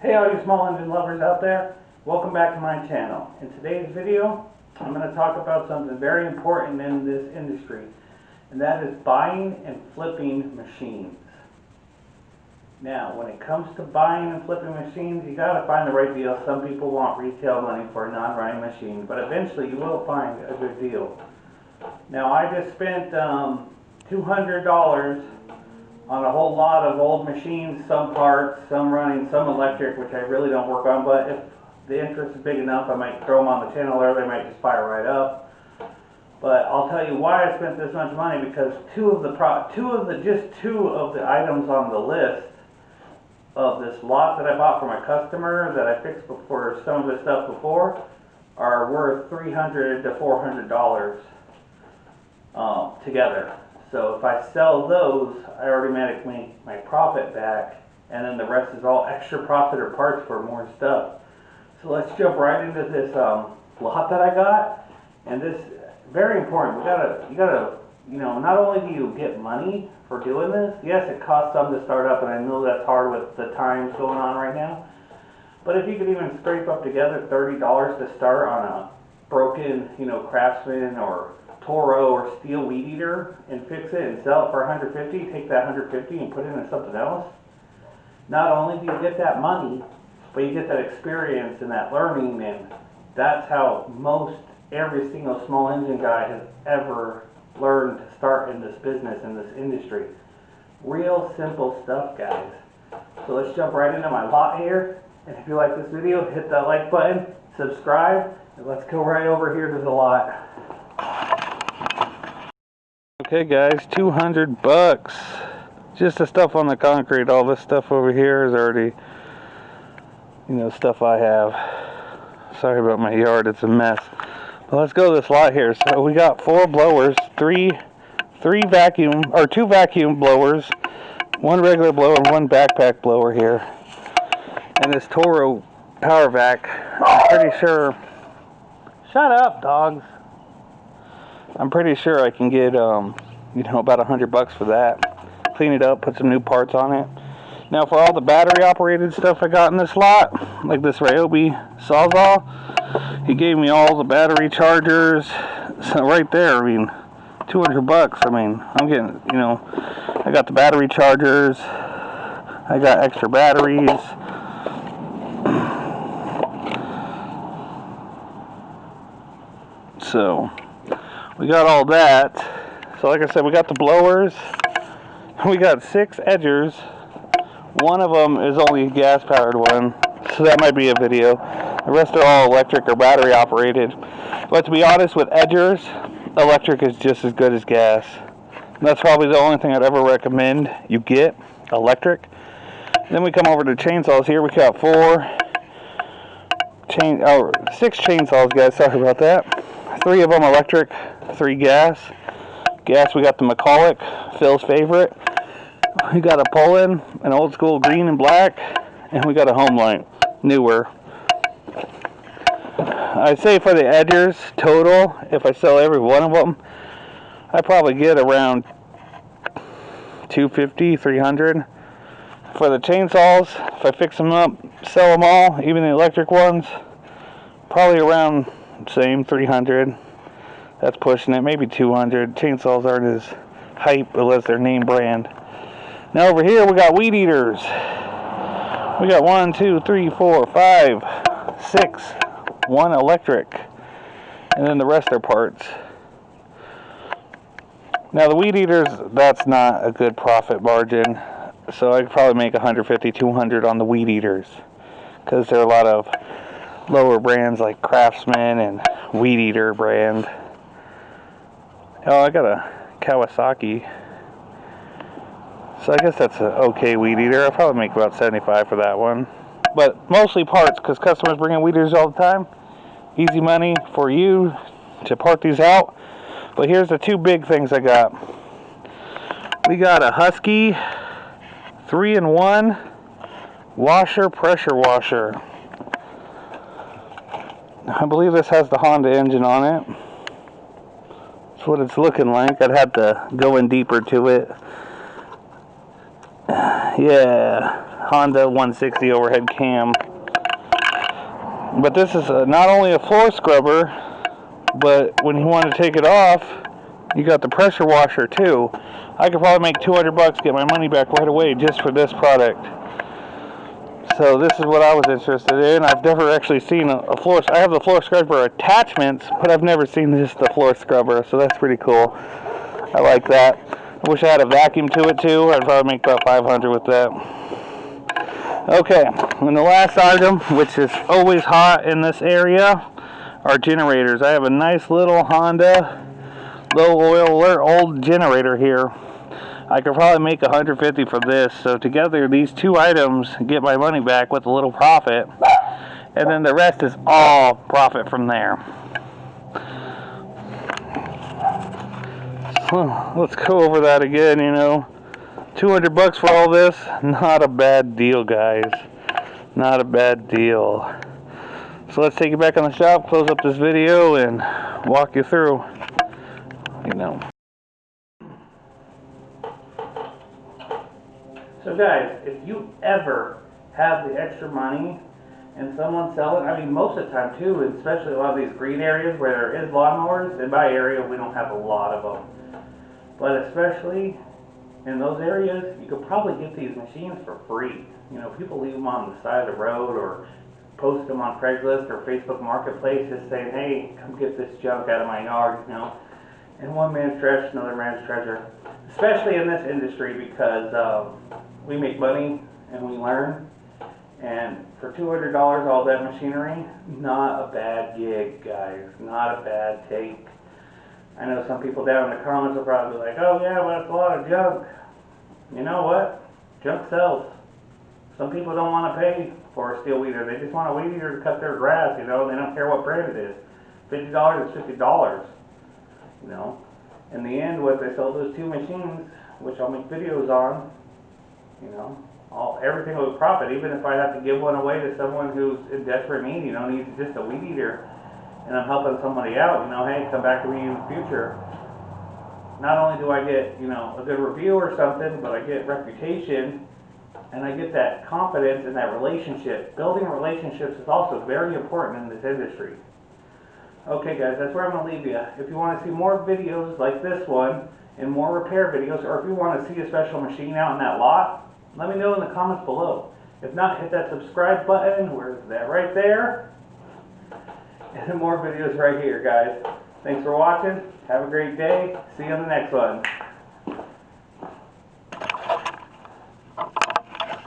Hey all you small engine lovers out there, welcome back to my channel. In today's video, I'm going to talk about something very important in this industry, and that is buying and flipping machines. Now, when it comes to buying and flipping machines, you got to find the right deal. Some people want retail money for a non-running machine, but eventually you will find a good deal. Now, I just spent $200 on a whole lot of old machines, some parts, some running, some electric, which I really don't work on, but if the interest is big enough, I might throw them on the channel or they might just fire right up. But I'll tell you why I spent this much money, because two of the items on the list of this lot that I bought for my customer that I fixed before some of the stuff before are worth $300 to $400 together. So if I sell those, I automatically make my profit back, and then the rest is all extra profit or parts for more stuff. So let's jump right into this lot that I got. And this very important. Not only do you get money for doing this, yes, it costs some to start up, and I know that's hard with the times going on right now. But if you could even scrape up together $30 to start on a broken, Craftsman or Toro or steel weed eater and fix it and sell it for $150, take that $150 and put it into something else. Not only do you get that money, but you get that experience and that learning, and that's how every single small engine guy has ever learned to start in this business, in this industry. Real simple stuff, guys. So let's jump right into my lot here, and if you like this video, hit that like button, subscribe, and let's go right over here to the lot. Okay guys, 200 bucks. Just the stuff on the concrete. All this stuff over here is already, stuff I have. Sorry about my yard, it's a mess. But let's go to this lot here. So we got 4 blowers, two vacuum blowers, 1 regular blower, and 1 backpack blower here. And this Toro power vac, I'm pretty sure, shut up dogs. I'm pretty sure I can get, about $100 for that. Clean it up, put some new parts on it. Now for all the battery operated stuff I got in this lot, like this Ryobi Sawzall, he gave me all the battery chargers. So right there, $200. I'm getting, I got the battery chargers. I got extra batteries. So we got all that. So like I said, we got the blowers. We got 6 edgers. One of them is only a gas powered one, so that might be a video. The rest are all electric or battery operated. But to be honest, with edgers, electric is just as good as gas. And that's probably the only thing I'd ever recommend you get, electric. Then we come over to chainsaws here. We got 6 chainsaws, guys. Sorry about that. 3 of them electric, 3 gas. Gas, we got the McCulloch, Phil's favorite. We got a pull-in, an old school green and black, and we got a Homelite, newer. I'd say for the edgers total, if I sell every one of them, I probably get around $250, $300. For the chainsaws, if I fix them up, sell them all, even the electric ones, probably around same $300. That's pushing it, maybe $200. Chainsaws aren't as hype unless they're name brand. Now over here we got weed eaters. We got 1, 2, 3, 4, 5, 6. 1 electric, and then the rest are parts. Now the weed eaters, that's not a good profit margin, so I could probably make $150, $200 on the weed eaters, because there are a lot of lower brands like Craftsman and Weed Eater brand. Oh, I got a Kawasaki, so I guess that's an okay weed eater. I'll probably make about $75 for that one, but mostly parts, because customers bring in weed eaters all the time. Easy money for you to part these out. But here's the 2 big things I got. We got a Husky 3-in-1 pressure washer. I believe this has the Honda engine on it. That's what it's looking like. I'd have to go in deeper to it. Yeah, Honda 160 overhead cam. But this is not only a floor scrubber, but when you want to take it off, you got the pressure washer too. I could probably make 200 bucks, get my money back right away just for this product. So this is what I was interested in. I've never actually seen a floor. I have the floor scrubber attachments, but I've never seen just the floor scrubber. So that's pretty cool. I like that. I wish I had a vacuum to it too. I'd probably make about 500 with that. Okay, and the last item, which is always hot in this area, are generators. I have a nice little Honda low oil alert old generator here. I could probably make 150 for this. So together these two items get my money back with a little profit, and then the rest is all profit from there. So let's go over that again. 200 bucks for all this, not a bad deal, guys. Not a bad deal. So let's take you back on the shop, close up this video, and walk you through. So guys, if you ever have the extra money and someone's selling, I mean most of the time too, especially a lot of these green areas where there is lawnmowers, in my area we don't have a lot of them. But especially in those areas, you could probably get these machines for free. People leave them on the side of the road or post them on Craigslist or Facebook Marketplace just saying, hey, come get this junk out of my yard, And one man's trash, another man's treasure. Especially in this industry because we make money and we learn. And for $200, all that machinery, not a bad gig, guys. Not a bad take. I know some people down in the comments will probably be like, oh yeah, well that's a lot of junk. You know what? Junk sells. Some people don't want to pay for a steel weeder. They just want a weed eater to cut their grass, and they don't care what brand it is. $50 is $50. In the end, what they sell those two machines, which I'll make videos on, everything will profit. Even if I have to give one away to someone who's in desperate need, needs just a weed eater, and I'm helping somebody out, hey, come back to me in the future. Not only do I get, a good review or something, but I get reputation, and I get that confidence in that relationship. Building relationships is also very important in this industry. Okay guys, that's where I'm going to leave you. If you want to see more videos like this one, and more repair videos, or if you want to see a special machine out in that lot, let me know in the comments below. If not, hit that subscribe button, where's that, right there, and more videos right here, guys. Thanks for watching, have a great day, see you on the next one.